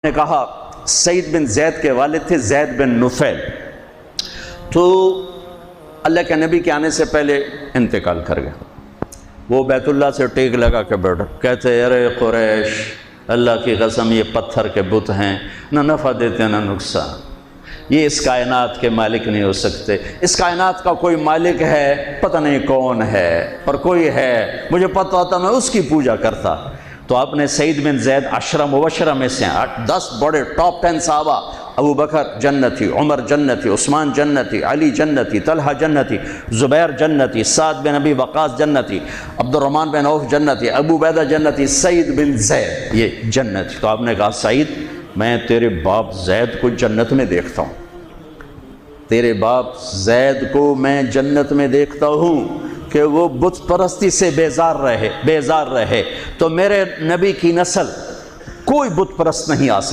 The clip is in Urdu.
نے کہا سعید بن زید کے والد تھے زید بن نفیل، تو اللہ کے نبی کے آنے سے پہلے انتقال کر گئے۔ وہ بیت اللہ سے ٹیک لگا کے بیٹھا، کہتے ارے قریش، اللہ کی قسم یہ پتھر کے بت ہیں، نہ نفع دیتے نہ نقصان، یہ اس کائنات کے مالک نہیں ہو سکتے۔ اس کائنات کا کوئی مالک ہے، پتہ نہیں کون ہے، پر کوئی ہے، مجھے پتہ ہوتا میں اس کی پوجا کرتا۔ تو آپ نے سعید بن زید عشرہ مبشرہ میں سے 10 بڑے ٹاپ 10 صحابہ، ابو بکر جنتی، عمر جنتی، عثمان جنتی، علی جنتی، طلحہ جنتی، زبیر جنتی، سعد بن ابی وقاص جنتی، عبد الرحمن بن عوف جنتی، ابو عبیدہ جنتی، سعید بن زید یہ جنتی۔ تو آپ نے کہا سعید میں تیرے باپ زید کو جنت میں دیکھتا ہوں، تیرے باپ زید کو میں جنت میں دیکھتا ہوں کہ وہ بت پرستی سے بیزار رہے، تو میرے نبی کی نسل کوئی بت پرست نہیں آ سکتا۔